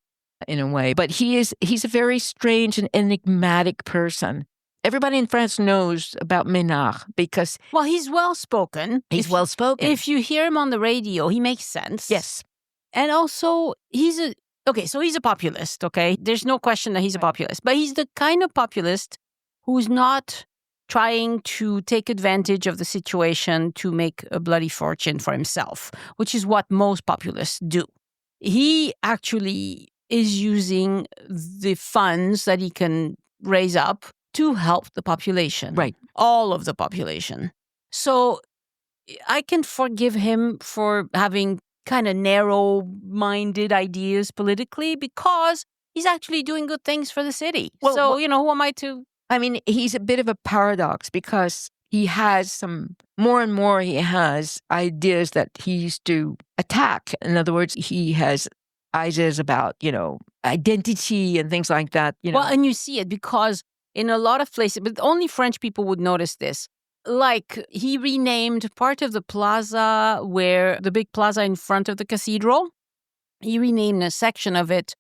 B: in a way. But he's a very strange and enigmatic person. Everybody in France knows about Ménard because...
A: Well, he's well-spoken.
B: He's well-spoken.
A: If you hear him on the radio, he makes sense.
B: Yes.
A: And also, he's a populist, okay? There's no question that he's a populist. But he's the kind of populist who's not trying to take advantage of the situation to make a bloody fortune for himself, which is what most populists do. He actually is using the funds that he can raise up to help the population.
B: Right.
A: All of the population. So I can forgive him for having kind of narrow-minded ideas politically because he's actually doing good things for the city. Well, who am I to...
B: I mean, he's a bit of a paradox because he has more and more he has ideas that he used to attack. In other words, he has ideas about, identity and things like that.
A: Well, and you see it because in a lot of places, but only French people would notice this. Like, he renamed part of the plaza the big plaza in front of the cathedral. He renamed a section of it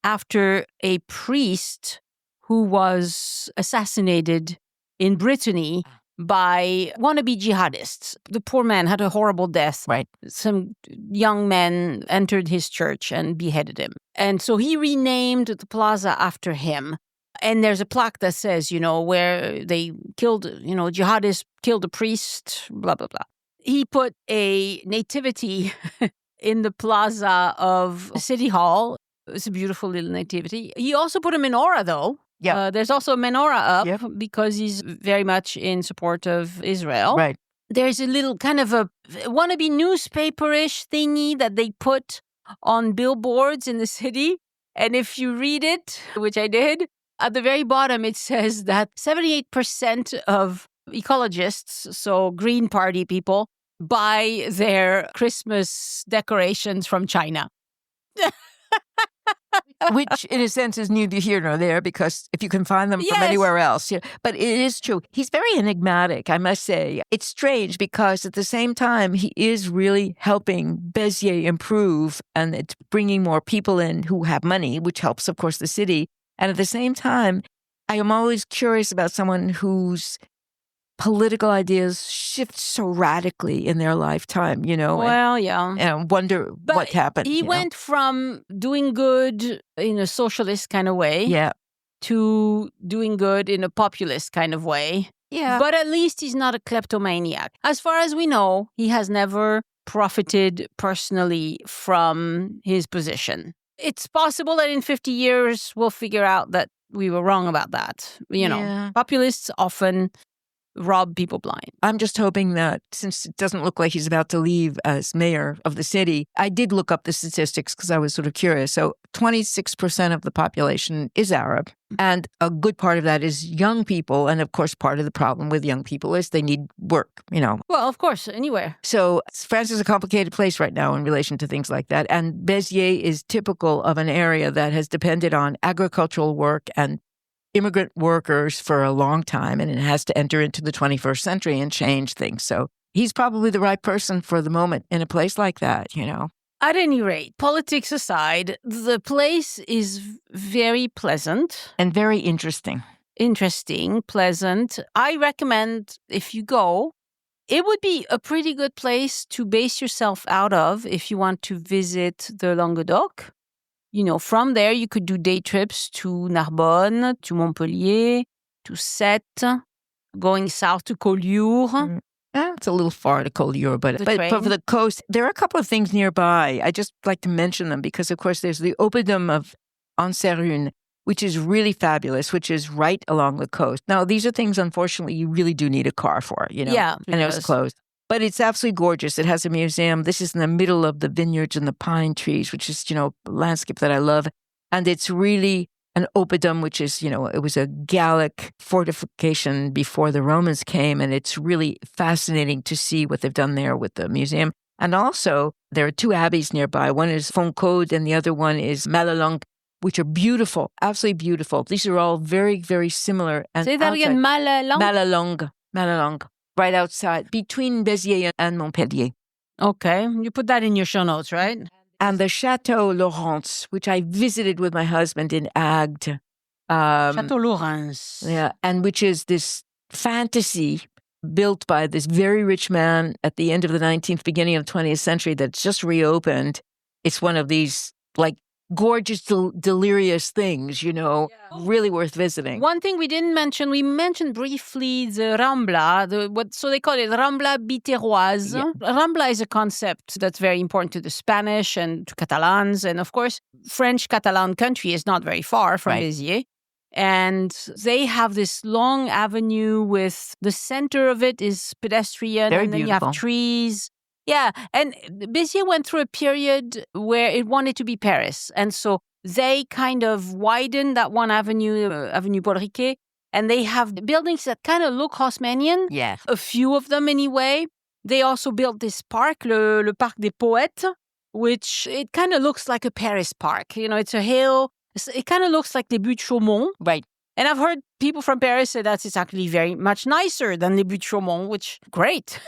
A: after a priest who was assassinated in Brittany by wannabe jihadists. The poor man had a horrible death.
B: Right.
A: Some young men entered his church and beheaded him. And so he renamed the plaza after him. And there's a plaque that says, where they killed, jihadists killed a priest, blah, blah, blah. He put a nativity in the plaza of City Hall. It's a beautiful little nativity. He also put a menorah, though.
B: Yeah.
A: There's also a menorah up because he's very much in support of Israel.
B: Right.
A: There's a little kind of a wannabe newspaper-ish thingy that they put on billboards in the city. And if you read it, which I did, at the very bottom, it says that 78% of ecologists, so Green Party people, buy their Christmas decorations from China.
B: Which, in a sense, is neither here nor there, because if you can find them from anywhere else. Yeah. But it is true. He's very enigmatic, I must say. It's strange because at the same time, he is really helping Béziers improve, and it's bringing more people in who have money, which helps, of course, the city. And at the same time, I am always curious about someone whose political ideas shift so radically in their lifetime,
A: Well, yeah.
B: And wonder what happened.
A: He went from doing good in a socialist kind of way to doing good in a populist kind of way.
B: Yeah.
A: But at least he's not a kleptomaniac. As far as we know, he has never profited personally from his position. It's possible that in 50 years, we'll figure out that we were wrong about that. Populists often rob people blind.
B: I'm just hoping that since it doesn't look like he's about to leave as mayor of the city, I did look up the statistics because I was sort of curious. So 26% of the population is Arab, and a good part of that is young people. And of course, part of the problem with young people is they need work,
A: Well, of course, anywhere.
B: So France is a complicated place right now in relation to things like that. And Béziers is typical of an area that has depended on agricultural work and immigrant workers for a long time, and it has to enter into the 21st century and change things. So he's probably the right person for the moment in a place like that,
A: At any rate, politics aside, the place is very pleasant.
B: And very interesting.
A: Interesting, pleasant. I recommend if you go, it would be a pretty good place to base yourself out of if you want to visit the Languedoc. From there, you could do day trips to Narbonne, to Montpellier, to Sète, going south to Collioure.
B: It's a little far to Collioure, but for the coast, there are a couple of things nearby. I just like to mention them because, of course, there's the Oppidum of Anserune, which is really fabulous, which is right along the coast. Now, these are things, unfortunately, you really do need a car for,
A: Yeah.
B: And it was closed. But it's absolutely gorgeous. It has a museum. This is in the middle of the vineyards and the pine trees, which is, a landscape that I love. And it's really an oppidum, which is, it was a Gallic fortification before the Romans came. And it's really fascinating to see what they've done there with the museum. And also, there are two abbeys nearby. One is Foncaude and the other one is Malalongue, which are beautiful, absolutely beautiful. These are all very, very similar. And
A: say that again,
B: Malalongue. Malalongue. Right outside, between Béziers and Montpellier.
A: Okay. You put that in your show notes, right?
B: And the Chateau Laurence, which I visited with my husband in Agde.
A: Chateau Laurence.
B: Yeah, and which is this fantasy built by this very rich man at the end of the 19th, beginning of 20th century that's just reopened. It's one of these, gorgeous, delirious things, really worth visiting.
A: One thing we didn't mention, we mentioned briefly the Rambla, so they call it Rambla Biterroise. Yeah. Rambla is a concept that's very important to the Spanish and to Catalans. And of course, French Catalan country is not very far from Béziers. And they have this long avenue with the center of it is pedestrian.
B: Very
A: and then
B: beautiful.
A: You have trees. Yeah, and Béziers went through a period where it wanted to be Paris. And so they kind of widened that one avenue, Avenue Paul Riquet, and they have buildings that kind of look Haussmannian.
B: Yeah.
A: A few of them anyway. They also built this park, le Parc des Poètes, which it kind of looks like a Paris park. It's a hill. It kind of looks like Les Buttes Chaumont.
B: Right.
A: And I've heard people from Paris say that it's actually very much nicer than Les Buttes Chaumont, which, great.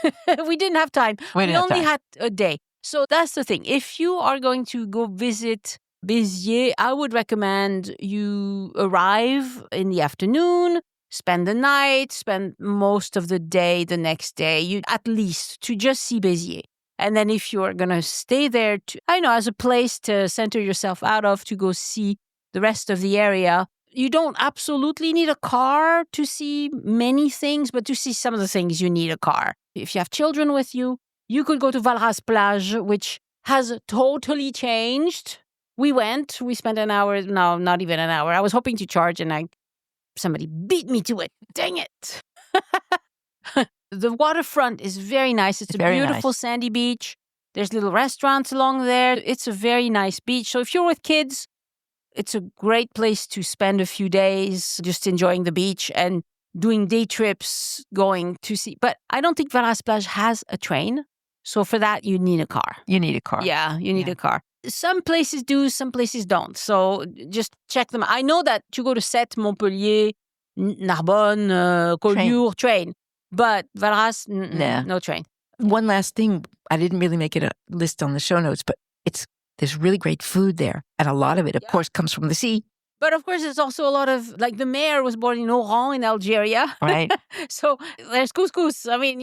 A: We didn't have time. We only had a day. So that's the thing. If you are going to go visit Béziers, I would recommend you arrive in the afternoon, spend the night, spend most of the day the next day, at least to just see Béziers. And then if you're going to stay there, as a place to center yourself out of, to go see the rest of the area, you don't absolutely need a car to see many things, but to see some of the things, you need a car. If you have children with you, you could go to Valras Plage, which has totally changed. We spent an hour, no, not even an hour. I was hoping to charge and somebody beat me to it. Dang it. The waterfront is very nice. It's a beautiful sandy beach. There's little restaurants along there. It's a very nice beach. So if you're with kids, it's a great place to spend a few days just enjoying the beach and doing day trips, going to see. But I don't think Valras Plage has a train. So for that, you need a car.
B: You need a car.
A: Yeah, you need a car. Some places do, some places don't. So just check them. I know that you go to Sète, Montpellier, Narbonne, Collioure, train. But Valras, no train.
B: One last thing. I didn't really make it a list on the show notes, but there's really great food there. And a lot of it, of course, comes from the sea.
A: But of course, there's also a lot of, the mayor was born in Oran in Algeria.
B: Right.
A: So there's couscous. I mean,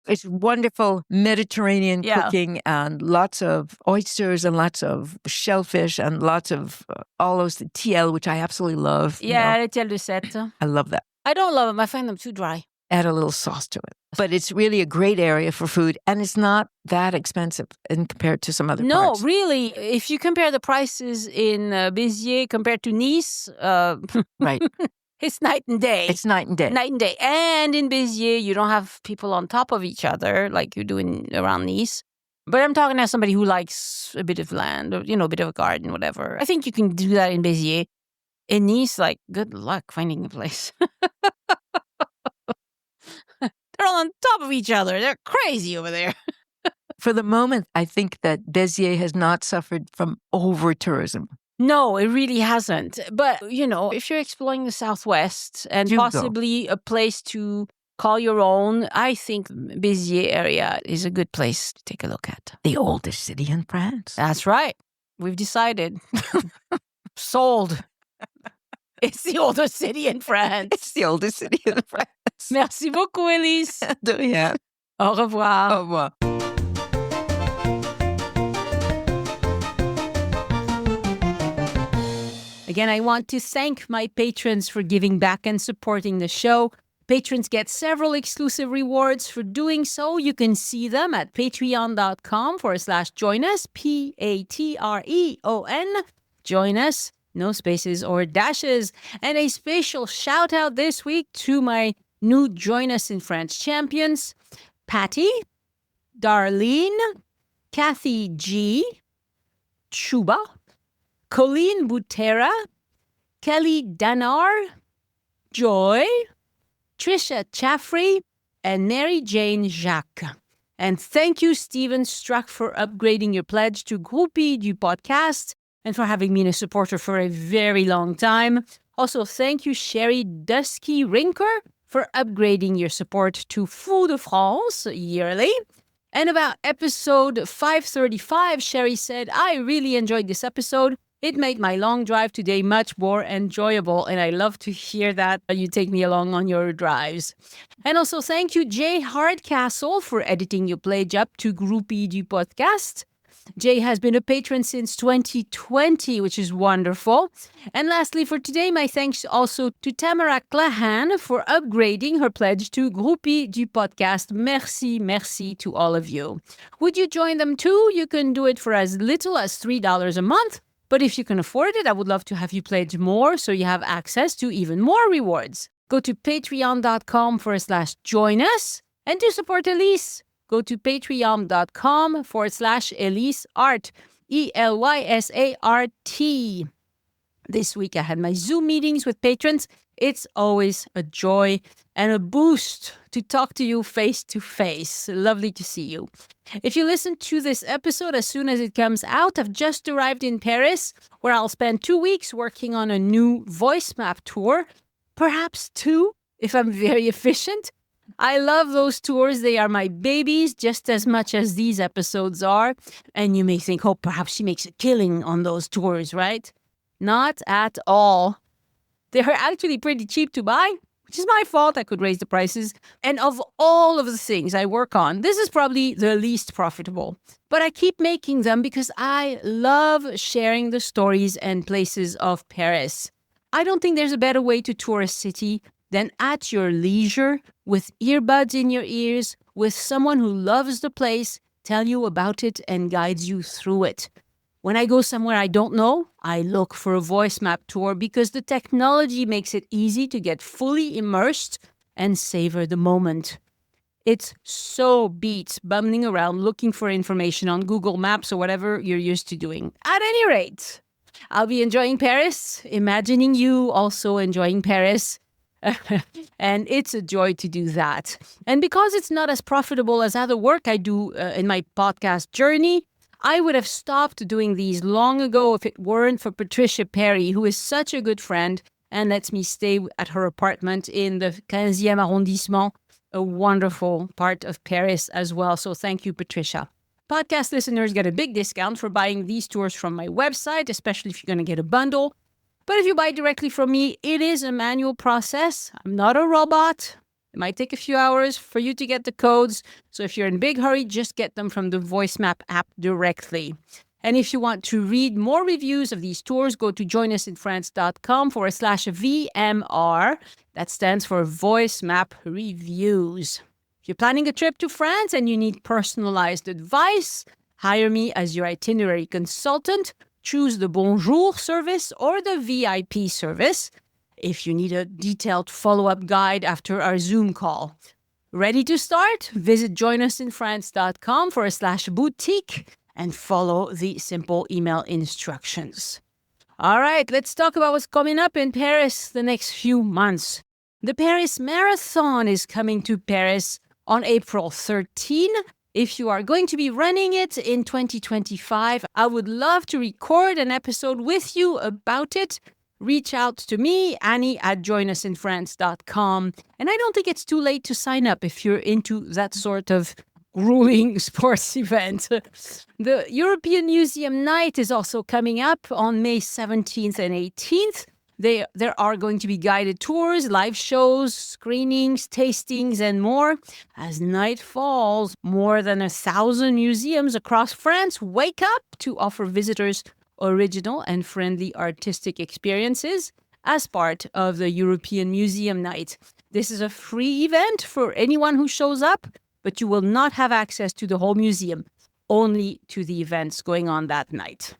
B: It's wonderful Mediterranean cooking and lots of oysters and lots of shellfish and lots of all those TL, which I absolutely love.
A: Yeah, les TL de Sète.
B: I love that.
A: I don't love them. I find them too dry.
B: Add a little sauce to it. But it's really a great area for food, and it's not that expensive compared to some other parts.
A: No, really. If you compare the prices in Béziers compared to Nice,
B: right,
A: it's night and day.
B: It's night and day.
A: Night and day. And in Béziers, you don't have people on top of each other like you do around Nice. But I'm talking as somebody who likes a bit of land or, a bit of a garden, whatever. I think you can do that in Béziers. In Nice, good luck finding a place. They're all on top of each other. They're crazy over there.
B: For the moment, I think that Béziers has not suffered from over-tourism.
A: No, it really hasn't. But, if you're exploring the Southwest and possibly a place to call your own. I think Béziers area is a good place to take a look at.
B: The oldest city in France.
A: That's right. We've decided. Sold. It's the oldest city in France.
B: It's the oldest city in France.
A: Merci beaucoup, Elyse.
B: De rien.
A: Au revoir.
B: Au revoir.
A: Again, I want to thank my patrons for giving back and supporting the show. Patrons get several exclusive rewards for doing so. You can see them at patreon.com/join us, Patreon. Join us, no spaces or dashes. And a special shout out this week to my new Join Us in France champions, Patty, Darlene, Kathy G, Chuba, Colleen Butera, Kelly Danar, Joy, Trisha Chaffrey, and Mary Jane Jacques. And thank you, Stephen Struck, for upgrading your pledge to Groupie du Podcast and for having been a supporter for a very long time. Also, thank you, Sherry Dusky Rinker, for upgrading your support to Fou de France yearly. And about episode 535, Sherry said, I really enjoyed this episode. It made my long drive today much more enjoyable, and I love to hear that you take me along on your drives. And also thank you, Jay Hardcastle, for editing your pledge up to Groupie du Podcast. Jay has been a patron since 2020, which is wonderful. And lastly, for today, my thanks also to Tamara Clahan for upgrading her pledge to Groupie du Podcast. Merci to all of you. Would you join them too? You can do it for as little as $3 a month. But if you can afford it, I would love to have you pledge more so you have access to even more rewards. Go to patreon.com/join us and to support Elyse. Go to patreon.com/Elyse Art, ELYSART. This week I had my Zoom meetings with patrons. It's always a joy and a boost to talk to you face to face. Lovely to see you. If you listen to this episode as soon as it comes out, I've just arrived in Paris, where I'll spend 2 weeks working on a new voice map tour. Perhaps 2, if I'm very efficient. I love those tours. They are my babies just as much as these episodes are. And you may think, oh, perhaps she makes a killing on those tours, right? Not at all. They're actually pretty cheap to buy, which is my fault. I could raise the prices. And of all of the things I work on, this is probably the least profitable. But I keep making them because I love sharing the stories and places of Paris. I don't think there's a better way to tour a city than at your leisure, with earbuds in your ears, with someone who loves the place, tell you about it and guides you through it. When I go somewhere I don't know, I look for a voice map tour because the technology makes it easy to get fully immersed and savor the moment. It's so beats bumming around looking for information on Google Maps or whatever you're used to doing. At any rate, I'll be enjoying Paris, imagining you also enjoying Paris. And it's a joy to do that. And because it's not as profitable as other work I do in my podcast journey, I would have stopped doing these long ago if it weren't for Patricia Perry, who is such a good friend and lets me stay at her apartment in the 15e arrondissement, a wonderful part of Paris as well. So thank you, Patricia. Podcast listeners get a big discount for buying these tours from my website, especially if you're going to get a bundle. But if you buy directly from me, it is a manual process. I'm not a robot. It might take a few hours for you to get the codes. So if you're in a big hurry, just get them from the VoiceMap app directly. And if you want to read more reviews of these tours, go to joinusinfrance.com/VMR. That stands for Voice Map Reviews. If you're planning a trip to France and you need personalized advice, hire me as your itinerary consultant. Choose the Bonjour service or the VIP service if you need a detailed follow-up guide after our Zoom call. Ready to start? Visit joinusinfrance.com/boutique and follow the simple email instructions. All right, let's talk about what's coming up in Paris the next few months. The Paris Marathon is coming to Paris on April 13. If you are going to be running it in 2025, I would love to record an episode with you about it. reach out to me, Annie at joinusinfrance.com. And I don't think it's too late to sign up if you're into that sort of grueling sports event. The European Museum Night is also coming up on May 17th and 18th. There are going to be guided tours, live shows, screenings, tastings, and more. As night falls, more than 1,000 museums across France wake up to offer visitors original and friendly artistic experiences as part of the European Museum Night. This is a free event for anyone who shows up, but you will not have access to the whole museum, only to the events going on that night.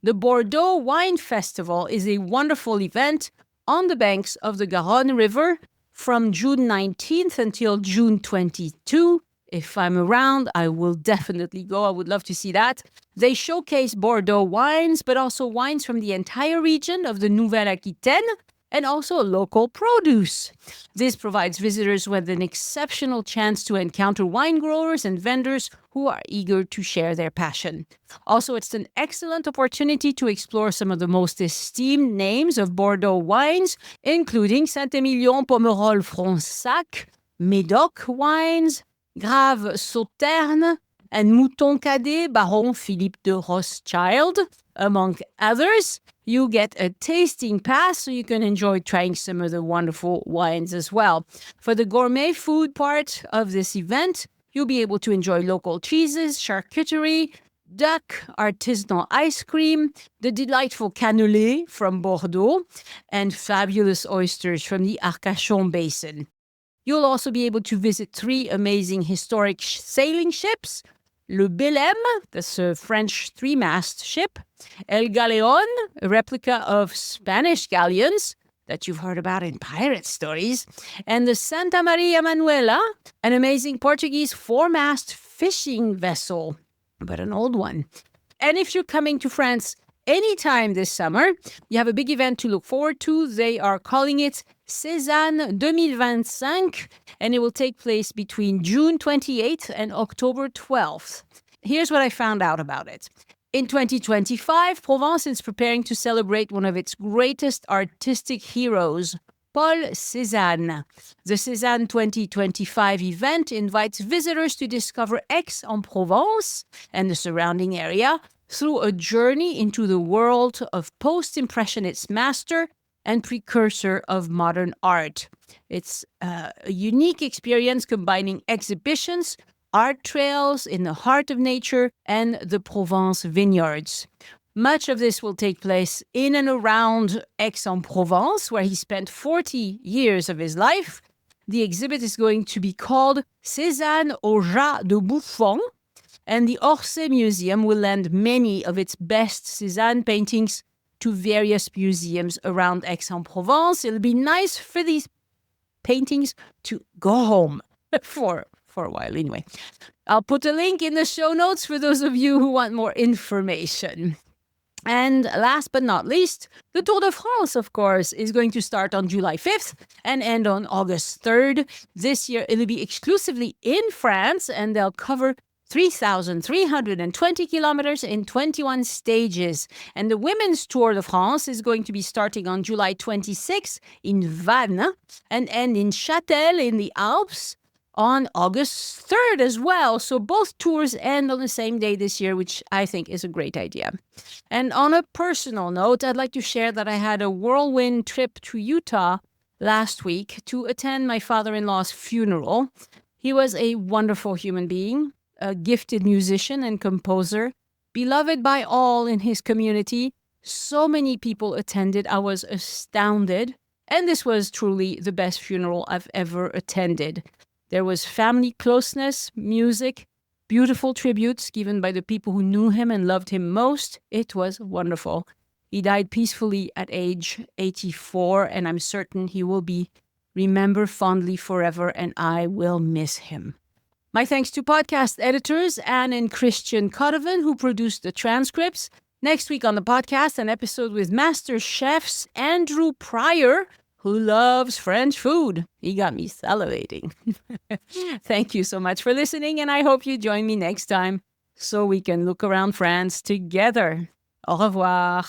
A: The Bordeaux Wine Festival is a wonderful event on the banks of the Garonne River from June 19th until June 22. If I'm around, I will definitely go. I would love to see that. They showcase Bordeaux wines, but also wines from the entire region of the Nouvelle-Aquitaine and also local produce. This provides visitors with an exceptional chance to encounter wine growers and vendors who are eager to share their passion. Also, it's an excellent opportunity to explore some of the most esteemed names of Bordeaux wines, including Saint-Émilion, Pomerol, Fronsac, Médoc wines, Grave Sauterne, and Mouton Cadet, Baron Philippe de Rothschild, among others. You get a tasting pass so you can enjoy trying some of the wonderful wines as well. For the gourmet food part of this event, you'll be able to enjoy local cheeses, charcuterie, duck, artisanal ice cream, the delightful cannelé from Bordeaux, and fabulous oysters from the Arcachon Basin. You'll also be able to visit 3 amazing historic sailing ships: Le Belém, that's a French 3-mast ship; El Galeon, a replica of Spanish galleons that you've heard about in pirate stories; and the Santa Maria Manuela, an amazing Portuguese 4-mast fishing vessel, but an old one. And if you're coming to France anytime this summer, you have a big event to look forward to. They are calling it Cézanne 2025, and it will take place between June 28th and October 12th. Here's what I found out about it. In 2025, Provence is preparing to celebrate one of its greatest artistic heroes, Paul Cézanne. The Cézanne 2025 event invites visitors to discover Aix-en-Provence and the surrounding area through a journey into the world of post-impressionist master and precursor of modern art. It's a unique experience combining exhibitions, art trails in the heart of nature, and the Provence vineyards. Much of this will take place in and around Aix-en-Provence, where he spent 40 years of his life. The exhibit is going to be called Cézanne au Jas de Buffon, and the Orsay Museum will lend many of its best Cézanne paintings to various museums around Aix-en-Provence. It'll be nice for these paintings to go home for a while anyway. I'll put a link in the show notes for those of you who want more information. And last but not least, the Tour de France, of course, is going to start on July 5th and end on August 3rd. This year, it'll be exclusively in France, and they'll cover 3,320 kilometers in 21 stages. And the Women's Tour de France is going to be starting on July 26th in Vannes and end in Châtel in the Alps on August 3rd as well. So both tours end on the same day this year, which I think is a great idea. And on a personal note, I'd like to share that I had a whirlwind trip to Utah last week to attend my father-in-law's funeral. He was a wonderful human being, a gifted musician and composer, beloved by all in his community. So many people attended. I was astounded. And this was truly the best funeral I've ever attended. There was family closeness, music, beautiful tributes given by the people who knew him and loved him most. It was wonderful. He died peacefully at age 84, and I'm certain he will be remembered fondly forever, and I will miss him. My thanks to podcast editors Anne and Christian Codovan, who produced the transcripts. Next week on the podcast, an episode with master chefs Andrew Pryor, who loves French food. He got me salivating. Thank you so much for listening, and I hope you join me next time so we can look around France together. Au revoir.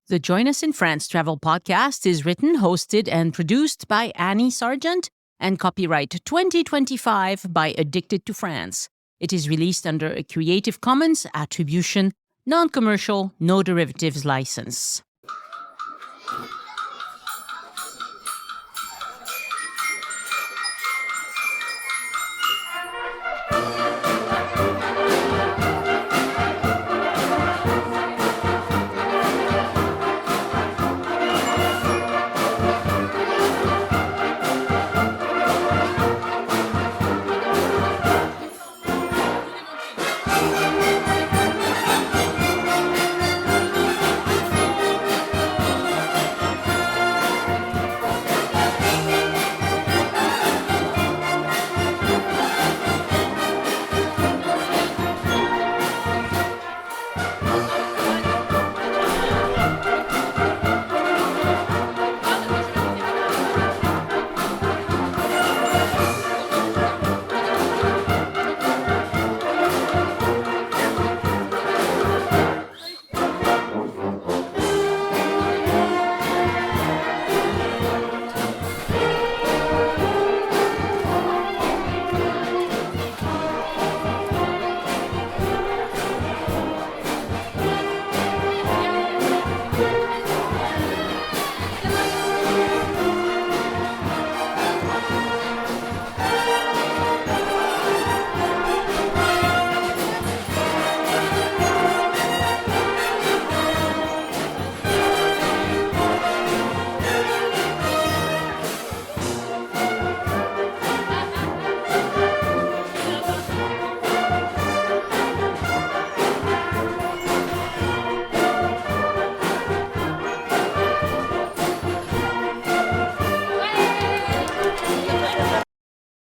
A: The Join Us in France travel podcast is written, hosted, and produced by Annie Sargent and copyright 2025 by Addicted to France. It is released under a Creative Commons Attribution, Non-Commercial, No Derivatives license.